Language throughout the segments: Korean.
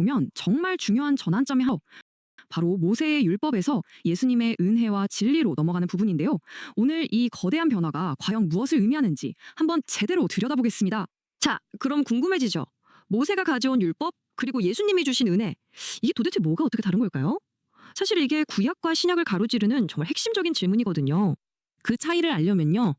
보면 정말 중요한 전환점이 바로 모세의 율법에서 예수님의 은혜와 진리로 넘어가는 부분인데요. 오늘 이 거대한 변화가 과연 무엇을 의미하는지 한번 제대로 들여다보겠습니다. 자, 그럼 궁금해지죠? 모세가 가져온 율법, 그리고 예수님이 주신 은혜, 이게 도대체 뭐가 어떻게 다른 걸까요? 사실 이게 구약과 신약을 가로지르는 정말 핵심적인 질문이거든요. 그 차이를 알려면요.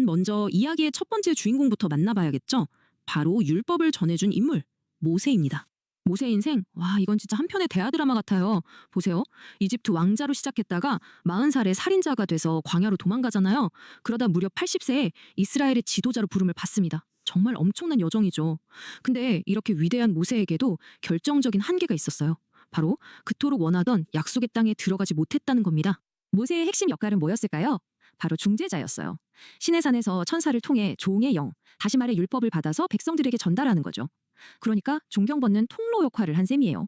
먼저 이야기의 첫 번째 주인공부터 만나봐야겠죠. 바로 율법을 전해준 인물, 모세입니다. 모세 인생, 와, 이건 진짜 한편의 대하 드라마 같아요. 보세요. 이집트 왕자로 시작했다가 40살에 살인자가 돼서 광야로 도망가잖아요. 그러다 무려 80세에 이스라엘의 지도자로 부름을 받습니다. 정말 엄청난 여정이죠. 근데 이렇게 위대한 모세에게도 결정적인 한계가 있었어요. 바로 그토록 원하던 약속의 땅에 들어가지 못했다는 겁니다. 모세의 핵심 역할은 뭐였을까요? 바로 중재자였어요. 시내산에서 천사를 통해 종의 영, 다시 말해 율법을 받아서 백성들에게 전달하는 거죠. 그러니까 존경받는 통로 역할을 한 셈이에요.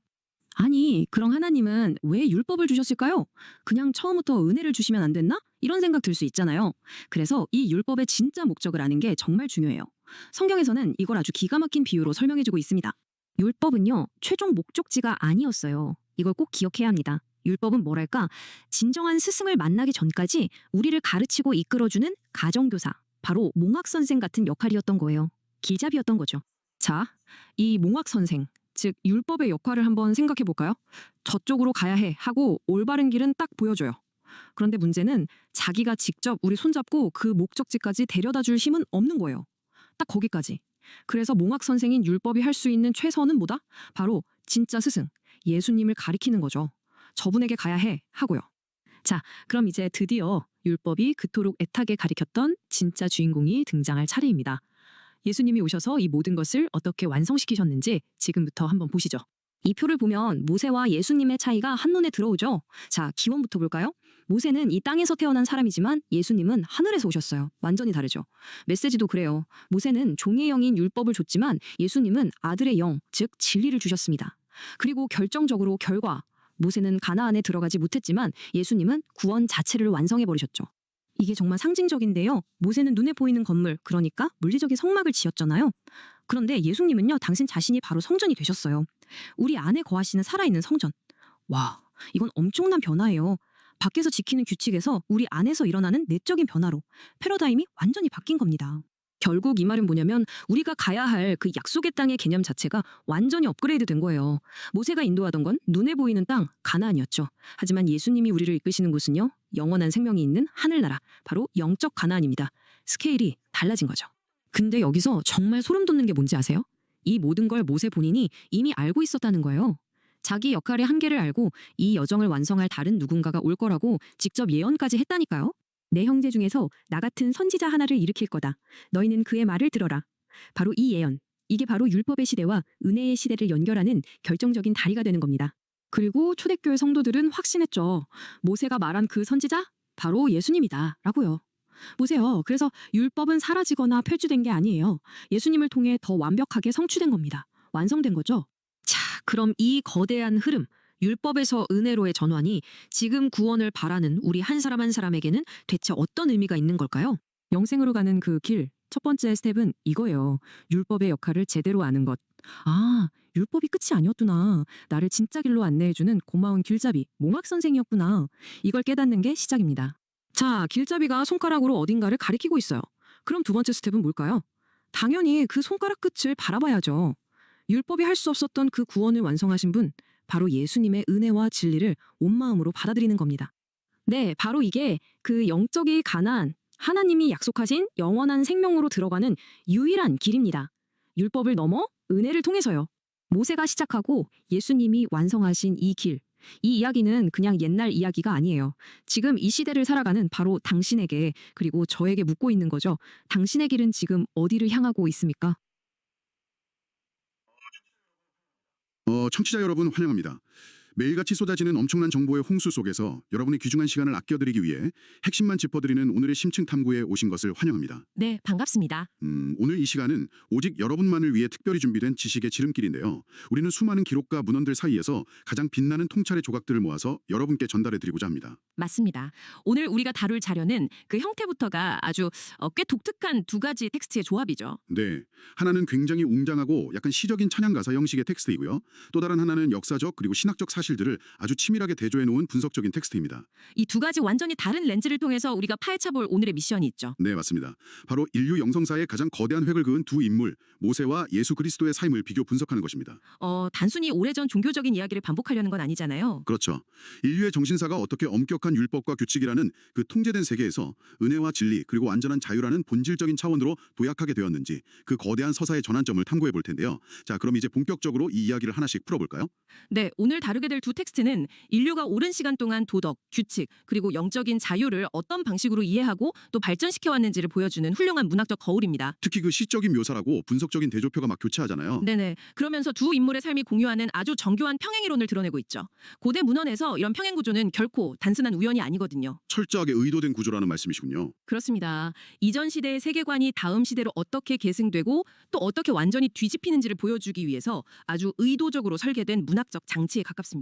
아니, 그럼 하나님은 왜 율법을 주셨을까요? 그냥 처음부터 은혜를 주시면 안 됐나? 이런 생각 들 수 있잖아요. 그래서 이 율법의 진짜 목적을 아는 게 정말 중요해요. 성경에서는 이걸 아주 기가 막힌 비유로 설명해주고 있습니다. 율법은요, 최종 목적지가 아니었어요. 이걸 꼭 기억해야 합니다. 율법은 뭐랄까, 진정한 스승을 만나기 전까지 우리를 가르치고 이끌어주는 가정교사, 바로 몽학선생 같은 역할이었던 거예요. 길잡이였던 거죠. 자, 이 몽학선생, 즉 율법의 역할을 한번 생각해 볼까요? 저쪽으로 가야 해 하고 올바른 길은 딱 보여줘요. 그런데 문제는 자기가 직접 우리 손잡고 그 목적지까지 데려다 줄 힘은 없는 거예요. 딱 거기까지. 그래서 몽학선생인 율법이 할 수 있는 최선은 뭐다? 바로 진짜 스승, 예수님을 가리키는 거죠. 저분에게 가야 해 하고요. 자, 그럼 이제 드디어 율법이 그토록 애타게 가리켰던 진짜 주인공이 등장할 차례입니다. 예수님이 오셔서 이 모든 것을 어떻게 완성시키셨는지 지금부터 한번 보시죠. 이 표를 보면 모세와 예수님의 차이가 한눈에 들어오죠. 자, 기원부터 볼까요? 모세는 이 땅에서 태어난 사람이지만 예수님은 하늘에서 오셨어요. 완전히 다르죠. 메시지도 그래요. 모세는 종의 영인 율법을 줬지만 예수님은 아들의 영, 즉 진리를 주셨습니다. 그리고 결정적으로 결과, 모세는 가나안에 들어가지 못했지만 예수님은 구원 자체를 완성해버리셨죠. 이게 정말 상징적인데요. 모세는 눈에 보이는 건물, 그러니까 물리적인 성막을 지었잖아요. 그런데 예수님은요, 당신 자신이 바로 성전이 되셨어요. 우리 안에 거하시는 살아있는 성전. 와, 이건 엄청난 변화예요. 밖에서 지키는 규칙에서 우리 안에서 일어나는 내적인 변화로 패러다임이 완전히 바뀐 겁니다. 결국 이 말은 뭐냐면 우리가 가야 할 그 약속의 땅의 개념 자체가 완전히 업그레이드 된 거예요. 모세가 인도하던 건 눈에 보이는 땅, 가나안이었죠. 하지만 예수님이 우리를 이끄시는 곳은요, 영원한 생명이 있는 하늘나라, 바로 영적 가나안입니다. 스케일이 달라진 거죠. 근데 여기서 정말 소름 돋는 게 뭔지 아세요? 이 모든 걸 모세 본인이 이미 알고 있었다는 거예요. 자기 역할의 한계를 알고 이 여정을 완성할 다른 누군가가 올 거라고 직접 예언까지 했다니까요. 내 형제 중에서 나 같은 선지자 하나를 일으킬 거다. 너희는 그의 말을 들어라. 바로 이 예언. 이게 바로 율법의 시대와 은혜의 시대를 연결하는 결정적인 다리가 되는 겁니다. 그리고 초대교회 성도들은 확신했죠. 모세가 말한 그 선지자? 바로 예수님이다. 라고요. 보세요. 그래서 율법은 사라지거나 폐지된 게 아니에요. 예수님을 통해 더 완벽하게 성취된 겁니다. 완성된 거죠. 자, 그럼 이 거대한 흐름, 율법에서 은혜로의 전환이 지금 구원을 바라는 우리 한 사람 한 사람에게는 대체 어떤 의미가 있는 걸까요? 영생으로 가는 그 길, 첫 번째 스텝은 이거예요. 율법의 역할을 제대로 아는 것. 아, 율법이 끝이 아니었구나. 나를 진짜 길로 안내해주는 고마운 길잡이, 몽학선생이었구나. 이걸 깨닫는 게 시작입니다. 자, 길잡이가 손가락으로 어딘가를 가리키고 있어요. 그럼 두 번째 스텝은 뭘까요? 당연히 그 손가락 끝을 바라봐야죠. 율법이 할 수 없었던 그 구원을 완성하신 분, 바로 예수님의 은혜와 진리를 온 마음으로 받아들이는 겁니다. 네, 바로 이게 그 영적이 가난 하나님이 약속하신 영원한 생명으로 들어가는 유일한 길입니다. 율법을 넘어 은혜를 통해서요. 모세가 시작하고 예수님이 완성하신 이 길. 이 이야기는 그냥 옛날 이야기가 아니에요. 지금 이 시대를 살아가는 바로 당신에게, 그리고 저에게 묻고 있는 거죠. 당신의 길은 지금 어디를 향하고 있습니까? 청취자 여러분 환영합니다. 매일같이 쏟아지는 엄청난 정보의 홍수 속에서 여러분의 귀중한 시간을 아껴드리기 위해 핵심만 짚어드리는 오늘의 심층 탐구에 오신 것을 환영합니다. 네, 반갑습니다. 오늘 이 시간은 오직 여러분만을 위해 특별히 준비된 지식의 지름길인데요. 우리는 수많은 기록과 문헌들 사이에서 가장 빛나는 통찰의 조각들을 모아서 여러분께 전달해드리고자 합니다. 맞습니다. 오늘 우리가 다룰 자료는 그 형태부터가 아주 꽤 독특한 두 가지 텍스트의 조합이죠. 네, 하나는 굉장히 웅장하고 약간 시적인 찬양가사 형식의 텍스트이고요. 또 다른 하나는 역사적 그리고 신학적 사실들을 아주 치밀하게 대조해 놓은 분석적인 텍스트입니다. 이 두 가지 완전히 다른 렌즈를 통해서 우리가 파헤쳐볼 오늘의 미션이 있죠. 네, 맞습니다. 바로 인류 영성사의 가장 거대한 획을 그은 두 인물, 모세와 예수 그리스도의 삶을 비교 분석하는 것입니다. 단순히 오래전 종교적인 이야기를 반복하려는 건 아니잖아요. 그렇죠. 인류의 정신사가 어떻게 엄격한 율법과 규칙이라는 그 통제된 세계에서 은혜와 진리 그리고 완전한 자유라는 본질적인 차원으로 도약하게 되었는지 그 거대한 서사의 전환점을 탐구해 볼 텐데요. 자, 그럼 이제 본격적으로 이 이야기를 하나씩 풀어볼까요? 네, 오늘 다루게 될 두 텍스트는 인류가 오랜 시간 동안 도덕, 규칙, 그리고 영적인 자유를 어떤 방식으로 이해하고 또 발전시켜 왔는지를 보여주는 훌륭한 문학적 거울입니다. 특히 그 시적인 묘사라고 분석적인 대조표가 막 교차하잖아요. 네네. 그러면서 두 인물의 삶이 공유하는 아주 정교한 평행이론을 드러내고 있죠. 고대 문헌에서 이런 평행 구조는 결코 단순한 우연이 아니거든요. 철저하게 의도된 구조라는 말씀이시군요. 그렇습니다. 이전 시대의 세계관이 다음 시대로 어떻게 계승되고 또 어떻게 완전히 뒤집히는지를 보여주기 위해서 아주 의도적으로 설계된 문학적 장치에 가깝습니다.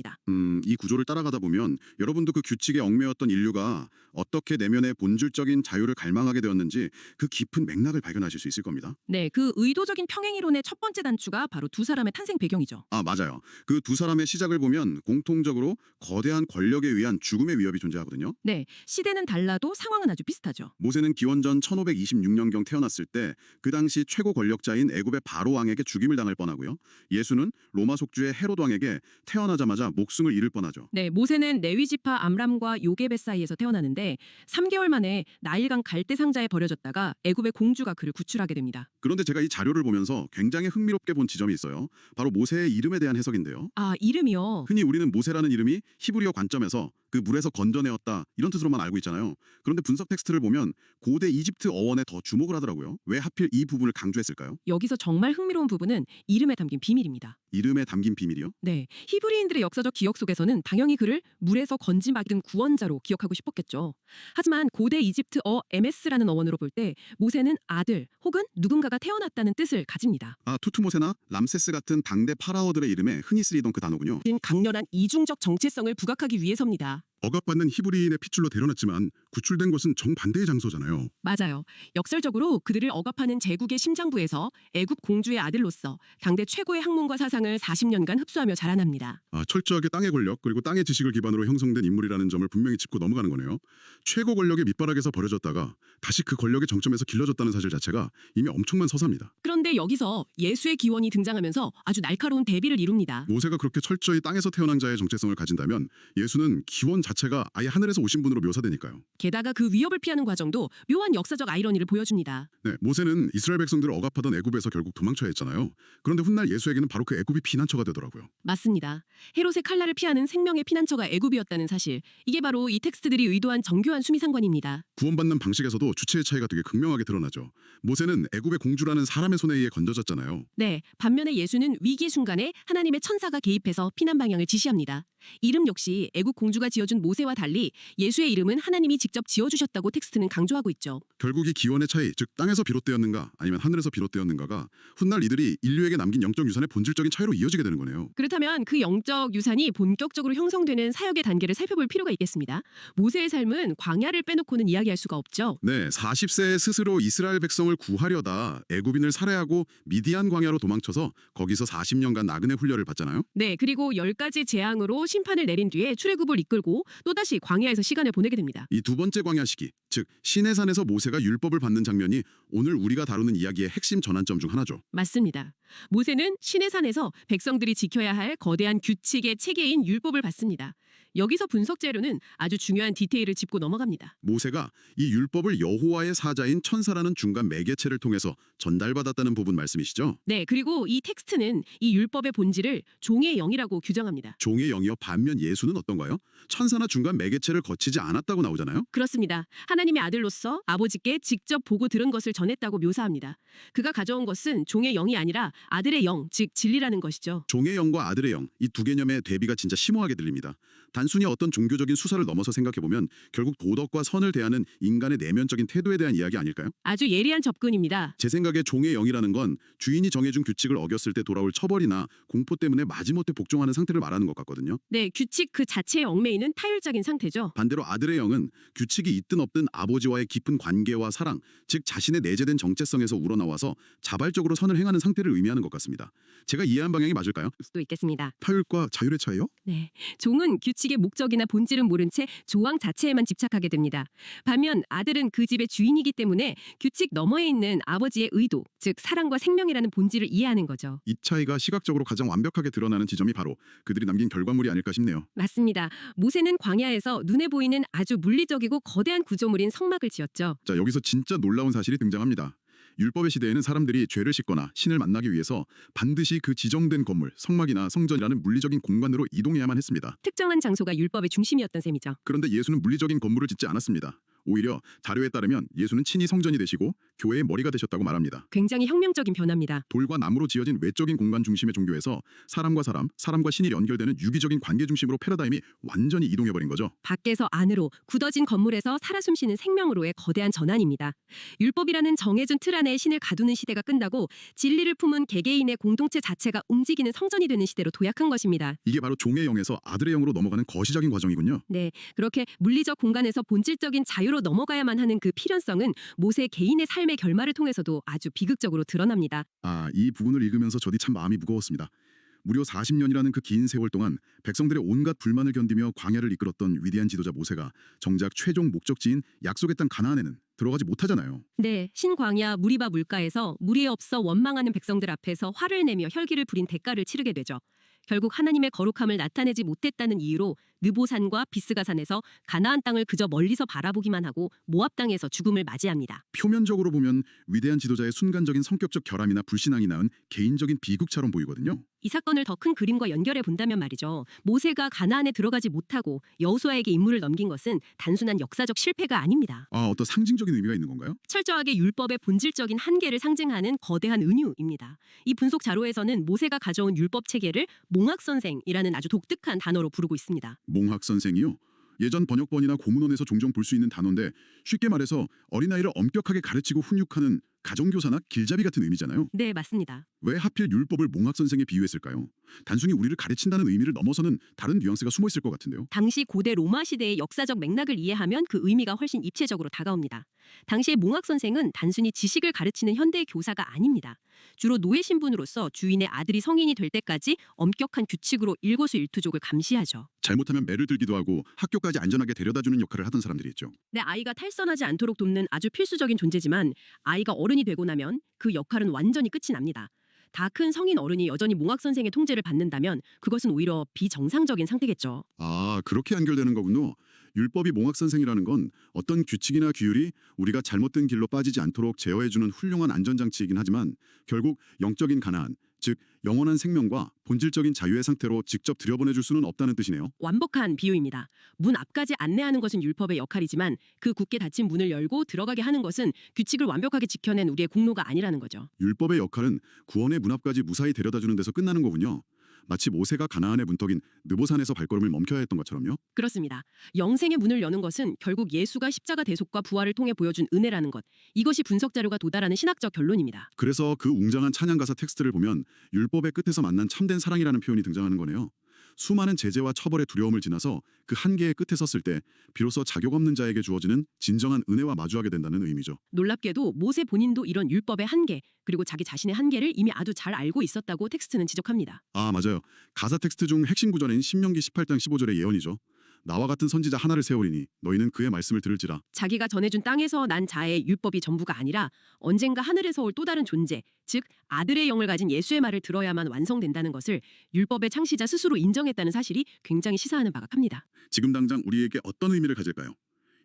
이 구조를 따라가다 보면 여러분도 그 규칙에 얽매였던 인류가 어떻게 내면의 본질적인 자유를 갈망하게 되었는지 그 깊은 맥락을 발견하실 수 있을 겁니다. 네, 그 의도적인 평행이론의 첫 번째 단추가 바로 두 사람의 탄생 배경이죠. 아, 맞아요. 그 두 사람의 시작을 보면 공통적으로 거대한 권력에 의한 죽음의 위협이 존재하거든요. 네, 시대는 달라도 상황은 아주 비슷하죠. 모세는 기원전 1526년경 태어났을 때 그 당시 최고 권력자인 애굽의 바로 왕에게 죽임을 당할 뻔하고요. 예수는 로마 속주의 헤롯 왕에게 태어나자마자 목숨을 잃을 뻔하죠. 네, 모세는 레위지파 암람과 요게벳 사이에서 태어나는데 3개월 만에 나일강 갈대 상자에 버려졌다가 애굽의 공주가 그를 구출하게 됩니다. 그런데 제가 이 자료를 보면서 굉장히 흥미롭게 본 지점이 있어요. 바로 모세의 이름에 대한 해석인데요. 아, 이름이요? 흔히 우리는 모세라는 이름이 히브리어 관점에서 그 물에서 건져내었다 이런 뜻으로만 알고 있잖아요. 그런데 분석 텍스트를 보면 고대 이집트 어원에 더 주목을 하더라고요. 왜 하필 이 부분을 강조했을까요? 여기서 정말 흥미로운 부분은 이름에 담긴 비밀입니다. 이름에 담긴 비밀이요? 네, 히브리인들의 역사적 기억 속에서는 당연히 그를 물에서 건지받은 구원자로 기억하고 싶었겠죠. 하지만 고대 이집트어 에메스라는 어원으로 볼 때 모세는 아들 혹은 누군가가 태어났다는 뜻을 가집니다. 아, 투투모세나 람세스 같은 당대 파라오들의 이름에 흔히 쓰이던 그 단어군요. 강렬한 이중적 정체성을 부각하기 위해서입니다. 억압받는 히브리인의 핏줄로 데려놨지만 구출된 곳은 정반대의 장소잖아요. 맞아요. 역설적으로 그들을 억압하는 제국의 심장부에서 애굽 공주의 아들로서 당대 최고의 학문과 사상을 40년간 흡수하며 자라납니다. 아, 철저하게 땅의 권력 그리고 땅의 지식을 기반으로 형성된 인물이라는 점을 분명히 짚고 넘어가는 거네요. 최고 권력의 밑바닥에서 버려졌다가 다시 그 권력의 정점에서 길러졌다는 사실 자체가 이미 엄청난 서사입니다. 그런데 여기서 예수의 기원이 등장하면서 아주 날카로운 대비를 이룹니다. 모세가 그렇게 철저히 땅에서 태어난 자의 정체성을 가진다면 예수는 기원 자체가 아예 하늘에서 오신 분으로 묘사되니까요. 게다가 그 위협을 피하는 과정도 묘한 역사적 아이러니를 보여줍니다. 네, 모세는 이스라엘 백성들을 억압하던 애굽에서 결국 도망쳐야 했잖아요. 그런데 훗날 예수에게는 바로 그 애굽이 피난처가 되더라고요. 맞습니다. 헤롯의 칼날을 피하는 생명의 피난처가 애굽이었다는 사실. 이게 바로 이 텍스트들이 의도한 정교한 수미상관입니다. 구원받는 방식에서도 주체의 차이가 되게 극명하게 드러나죠. 모세는 애굽의 공주라는 사람의 손에 의해 건져졌잖아요. 네, 반면에 예수는 위기 순간에 하나님의 천사가 개입해서 피난 방향을 지시합니다. 이름 역시 애국 공주가 지어준 모세와 달리 예수의 이름은 하나님이 직접 지어주셨다고 텍스트는 강조하고 있죠. 결국 이 기원의 차이, 즉 땅에서 비롯되었는가 아니면 하늘에서 비롯되었는가가 훗날 이들이 인류에게 남긴 영적 유산의 본질적인 차이로 이어지게 되는 거네요. 그렇다면 그 영적 유산이 본격적으로 형성되는 사역의 단계를 살펴볼 필요가 있겠습니다. 모세의 삶은 광야를 빼놓고는 이야기할 수가 없죠. 네, 40세에 스스로 이스라엘 백성을 구하려다 애굽인을 살해하고 미디안 광야로 도망쳐서 거기서 40년간 나그네 훈련을 받잖아요. 네, 그리고 10가지 재앙으로 심판을 내린 뒤에 출애굽을 이끌고 또다시 광야에서 시간을 보내게 됩니다. 이 두 번째 광야 시기, 즉 시내산에서 모세가 율법을 받는 장면이 오늘 우리가 다루는 이야기의 핵심 전환점 중 하나죠. 맞습니다. 모세는 시내산에서 백성들이 지켜야 할 거대한 규칙의 체계인 율법을 받습니다. 여기서 분석 재료는 아주 중요한 디테일을 짚고 넘어갑니다. 모세가 이 율법을 여호와의 사자인 천사라는 중간 매개체를 통해서 전달받았다는 부분 말씀이시죠? 네, 그리고 이 텍스트는 이 율법의 본질을 종의 영이라고 규정합니다. 종의 영이요. 반면 예수는 어떤가요? 천사나 중간 매개체를 거치지 않았다고 나오잖아요. 그렇습니다. 하나님의 아들로서 아버지께 직접 보고 들은 것을 전했다고 묘사합니다. 그가 가져온 것은 종의 영이 아니라 아들의 영, 즉 진리라는 것이죠. 종의 영과 아들의 영, 이 두 개념의 대비가 진짜 심오하게 들립니다. 단순히 어떤 종교적인 수사를 넘어서 생각해보면 결국 도덕과 선을 대하는 인간의 내면적인 태도에 대한 이야기 아닐까요? 아주 예리한 접근입니다. 제 생각에 종의 영이라는 건 주인이 정해준 규칙을 어겼을 때 돌아올 처벌이나 공포 때문에 마지못해 복종하는 상태를 말하는 것 같거든요. 네, 규칙 그 자체에 얽매이는 타율적인 상태죠. 반대로 아들의 영은 규칙이 있든 없든 아버지와의 깊은 관계와 사랑, 즉 자신의 내재된 정체성에서 우러나와서 자발적으로 선을 행하는 상태를 의미하는 것 같습니다. 제가 이해한 방향이 맞을까요? 수도 있겠습니다. 타율과 자율의 차이요? 네, 종은 규칙의 목적이나 본질은 모른 채 조항 자체에만 집착하게 됩니다. 반면 아들은 그 집의 주인이기 때문에 규칙 너머에 있는 아버지의 의도, 즉 사랑과 생명이라는 본질을 이해하는 거죠. 이 차이가 시각적으로 가장 완벽하게 드러나는 지점이 바로 그들이 남긴 결과물이 아닐까 싶네요. 맞습니다. 모세는 광야에서 눈에 보이는 아주 물리적이고 거대한 구조물인 성막을 지었죠. 자, 여기서 진짜 놀라운 사실이 등장합니다. 율법의 시대에는 사람들이 죄를 씻거나 신을 만나기 위해서 반드시 그 지정된 건물, 성막이나 성전이라는 물리적인 공간으로 이동해야만 했습니다. 특정한 장소가 율법의 중심이었던 셈이죠. 그런데 예수는 물리적인 건물을 짓지 않았습니다. 오히려 자료에 따르면 예수는 친히 성전이 되시고 교회의 머리가 되셨다고 말합니다. 굉장히 혁명적인 변화입니다. 돌과 나무로 지어진 외적인 공간 중심의 종교에서 사람과 사람, 사람과 신이 연결되는 유기적인 관계 중심으로 패러다임이 완전히 이동해버린 거죠. 밖에서 안으로 굳어진 건물에서 살아 숨쉬는 생명으로의 거대한 전환입니다. 율법이라는 정해진 틀 안에 신을 가두는 시대가 끝나고 진리를 품은 개개인의 공동체 자체가 움직이는 성전이 되는 시대로 도약한 것입니다. 이게 바로 종의 영에서 아들의 영으로 넘어가는 거시적인 과정이군요. 네, 그렇게 물리적 공간에서 본질적인 자유로 넘어가야만 하는 그 필연성은 모세 개인의 삶의 결말을 통해서도 아주 비극적으로 드러납니다. 이 부분을 읽으면서 저도 참 마음이 무거웠습니다. 무려 40년이라는 그 긴 세월 동안 백성들의 온갖 불만을 견디며 광야를 이끌었던 위대한 지도자 모세가 정작 최종 목적지인 약속의 땅 가나안에는 들어가지 못하잖아요. 네, 신광야 무리바 물가에서 물이 없어 원망하는 백성들 앞에서 화를 내며 혈기를 부린 대가를 치르게 되죠. 결국 하나님의 거룩함을 나타내지 못했다는 이유로 느보산과 비스가산에서 가나안 땅을 그저 멀리서 바라보기만 하고 모압 땅에서 죽음을 맞이합니다. 표면적으로 보면 위대한 지도자의 순간적인 성격적 결함이나 불신앙이 낳은 개인적인 비극처럼 보이거든요. 이 사건을 더 큰 그림과 연결해 본다면 말이죠. 모세가 가나안에 들어가지 못하고 여호수아에게 임무를 넘긴 것은 단순한 역사적 실패가 아닙니다. 어떤 상징적인 의미가 있는 건가요? 철저하게 율법의 본질적인 한계를 상징하는 거대한 은유입니다. 이 분석 자료에서는 모세가 가져온 율법 체계를 몽학선생이라는 아주 독특한 단어로 부르고 있습니다. 몽학 선생이요? 예전 번역본이나 고문원에서 종종 볼 수 있는 단어인데 쉽게 말해서 어린아이를 엄격하게 가르치고 훈육하는 가정교사나 길잡이 같은 의미잖아요. 네, 맞습니다. 왜 하필 율법을 몽학 선생에 비유했을까요? 단순히 우리를 가르친다는 의미를 넘어서는 다른 뉘앙스가 숨어 있을 것 같은데요. 당시 고대 로마 시대의 역사적 맥락을 이해하면 그 의미가 훨씬 입체적으로 다가옵니다. 당시의 몽학 선생은 단순히 지식을 가르치는 현대의 교사가 아닙니다. 주로 노예 신분으로서 주인의 아들이 성인이 될 때까지 엄격한 규칙으로 일거수일투족을 감시하죠. 잘못하면 매를 들기도 하고 학교까지 안전하게 데려다주는 역할을 하던 사람들이 있죠. 내 아이가 탈선하지 않도록 돕는 아주 필수적인 존재지만 아이가 어른이 되고 나면 그 역할은 완전히 끝이 납니다. 다 큰 성인 어른이 여전히 몽학 선생의 통제를 받는다면 그것은 오히려 비정상적인 상태겠죠. 그렇게 연결되는 거군요. 율법이 몽학 선생이라는 건 어떤 규칙이나 규율이 우리가 잘못된 길로 빠지지 않도록 제어해주는 훌륭한 안전장치이긴 하지만 결국 영적인 가나안, 즉 영원한 생명과 본질적인 자유의 상태로 직접 들여보내줄 수는 없다는 뜻이네요. 완벽한 비유입니다. 문 앞까지 안내하는 것은 율법의 역할이지만 그 굳게 닫힌 문을 열고 들어가게 하는 것은 규칙을 완벽하게 지켜낸 우리의 공로가 아니라는 거죠. 율법의 역할은 구원의 문 앞까지 무사히 데려다주는 데서 끝나는 거군요. 마치 모세가 가나안의 문턱인 느보산에서 발걸음을 멈춰야 했던 것처럼요. 그렇습니다. 영생의 문을 여는 것은 결국 예수가 십자가 대속과 부활을 통해 보여준 은혜라는 것. 이것이 분석 자료가 도달하는 신학적 결론입니다. 그래서 그 웅장한 찬양 가사 텍스트를 보면 율법의 끝에서 만난 참된 사랑이라는 표현이 등장하는 거네요. 수많은 제재와 처벌의 두려움을 지나서 그 한계의 끝에 섰을 때 비로소 자격 없는 자에게 주어지는 진정한 은혜와 마주하게 된다는 의미죠. 놀랍게도 모세 본인도 이런 율법의 한계 그리고 자기 자신의 한계를 이미 아주 잘 알고 있었다고 텍스트는 지적합니다. 맞아요. 가사 텍스트 중 핵심 구절인 신명기 18장 15절의 예언이죠. 나와 같은 선지자 하나를 세우리니 너희는 그의 말씀을 들을지라. 자기가 전해준 땅에서 난 자의 율법이 전부가 아니라 언젠가 하늘에서 올 또 다른 존재, 즉 아들의 영을 가진 예수의 말을 들어야만 완성된다는 것을 율법의 창시자 스스로 인정했다는 사실이 굉장히 시사하는 바가 큽니다. 지금 당장 우리에게 어떤 의미를 가질까요?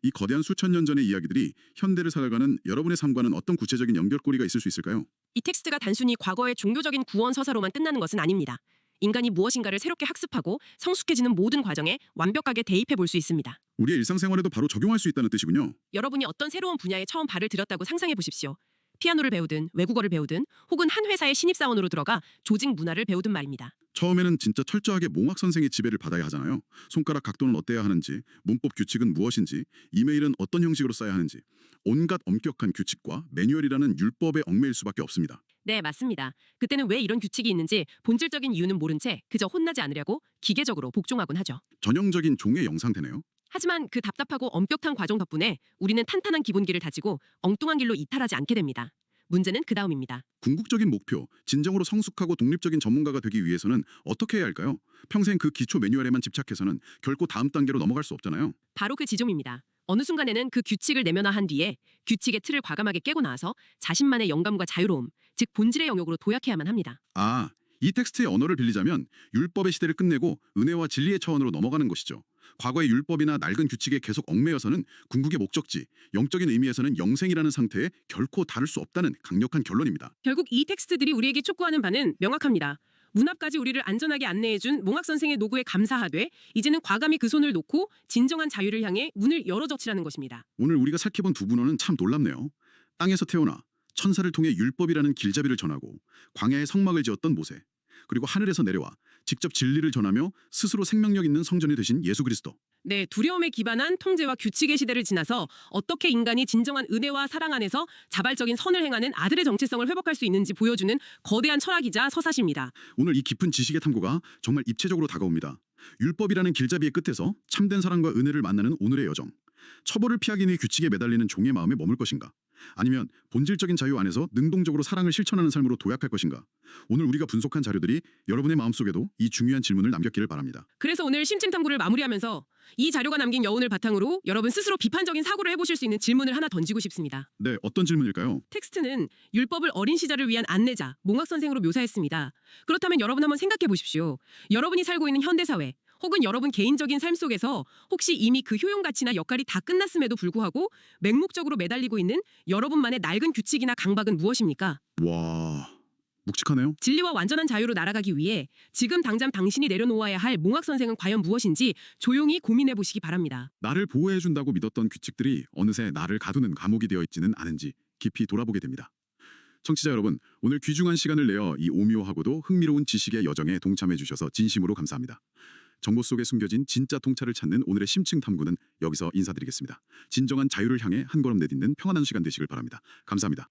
이 거대한 수천 년 전의 이야기들이 현대를 살아가는 여러분의 삶과는 어떤 구체적인 연결고리가 있을 수 있을까요? 이 텍스트가 단순히 과거의 종교적인 구원 서사로만 끝나는 것은 아닙니다. 인간이 무엇인가를 새롭게 학습하고 성숙해지는 모든 과정에 완벽하게 대입해 볼 수 있습니다. 우리의 일상생활에도 바로 적용할 수 있다는 뜻이군요. 여러분이 어떤 새로운 분야에 처음 발을 들였다고 상상해 보십시오. 피아노를 배우든 외국어를 배우든 혹은 한 회사의 신입사원으로 들어가 조직 문화를 배우든 말입니다. 처음에는 진짜 철저하게 몽학 선생의 지배를 받아야 하잖아요. 손가락 각도는 어때야 하는지, 문법 규칙은 무엇인지, 이메일은 어떤 형식으로 써야 하는지, 온갖 엄격한 규칙과 매뉴얼이라는 율법에 얽매일 수밖에 없습니다. 네, 맞습니다. 그때는 왜 이런 규칙이 있는지 본질적인 이유는 모른 채 그저 혼나지 않으려고 기계적으로 복종하곤 하죠. 전형적인 종의 영상되네요. 하지만 그 답답하고 엄격한 과정 덕분에 우리는 탄탄한 기본기를 다지고 엉뚱한 길로 이탈하지 않게 됩니다. 문제는 그 다음입니다. 궁극적인 목표, 진정으로 성숙하고 독립적인 전문가가 되기 위해서는 어떻게 해야 할까요? 평생 그 기초 매뉴얼에만 집착해서는 결코 다음 단계로 넘어갈 수 없잖아요. 바로 그 지점입니다. 어느 순간에는 그 규칙을 내면화한 뒤에 규칙의 틀을 과감하게 깨고 나와서 자신만의 영감과 자유로움, 즉 본질의 영역으로 도약해야만 합니다. 아, 이 텍스트의 언어를 빌리자면 율법의 시대를 끝내고 은혜와 진리의 차원으로 넘어가는 것이죠. 과거의 율법이나 낡은 규칙에 계속 얽매여서는 궁극의 목적지, 영적인 의미에서는 영생이라는 상태에 결코 다를 수 없다는 강력한 결론입니다. 결국 이 텍스트들이 우리에게 촉구하는 바는 명확합니다. 문 앞까지 우리를 안전하게 안내해준 몽학 선생의 노고에 감사하되 이제는 과감히 그 손을 놓고 진정한 자유를 향해 문을 열어젖히라는 것입니다. 오늘 우리가 살펴본 두 분어는 참 놀랍네요. 땅에서 태어나 천사를 통해 율법이라는 길잡이를 전하고 광야에 성막을 지었던 모세, 그리고 하늘에서 내려와 직접 진리를 전하며 스스로 생명력 있는 성전이 되신 예수 그리스도. 네, 두려움에 기반한 통제와 규칙의 시대를 지나서 어떻게 인간이 진정한 은혜와 사랑 안에서 자발적인 선을 행하는 아들의 정체성을 회복할 수 있는지 보여주는 거대한 철학이자 서사십니다. 오늘 이 깊은 지식의 탐구가 정말 입체적으로 다가옵니다. 율법이라는 길잡이의 끝에서 참된 사랑과 은혜를 만나는 오늘의 여정. 처벌을 피하기 위해 규칙에 매달리는 종의 마음에 머물 것인가? 아니면 본질적인 자유 안에서 능동적으로 사랑을 실천하는 삶으로 도약할 것인가? 오늘 우리가 분석한 자료들이 여러분의 마음속에도 이 중요한 질문을 남겼기를 바랍니다. 그래서 오늘 심층탐구를 마무리하면서 이 자료가 남긴 여운을 바탕으로 여러분 스스로 비판적인 사고를 해보실 수 있는 질문을 하나 던지고 싶습니다. 네, 어떤 질문일까요? 텍스트는 율법을 어린 시절을 위한 안내자, 몽학 선생으로 묘사했습니다. 그렇다면 여러분 한번 생각해 보십시오. 여러분이 살고 있는 현대사회, 혹은 여러분 개인적인 삶 속에서 혹시 이미 그 효용 가치나 역할이 다 끝났음에도 불구하고 맹목적으로 매달리고 있는 여러분만의 낡은 규칙이나 강박은 무엇입니까? 와, 묵직하네요. 진리와 완전한 자유로 날아가기 위해 지금 당장 당신이 내려놓아야 할 몽학 선생은 과연 무엇인지 조용히 고민해 보시기 바랍니다. 나를 보호해준다고 믿었던 규칙들이 어느새 나를 가두는 감옥이 되어 있지는 않은지 깊이 돌아보게 됩니다. 청취자 여러분, 오늘 귀중한 시간을 내어 이 오묘하고도 흥미로운 지식의 여정에 동참해 주셔서 진심으로 감사합니다. 정보 속에 숨겨진 진짜 통찰을 찾는 오늘의 심층 탐구는 여기서 인사드리겠습니다. 진정한 자유를 향해 한 걸음 내딛는 평안한 시간 되시길 바랍니다. 감사합니다.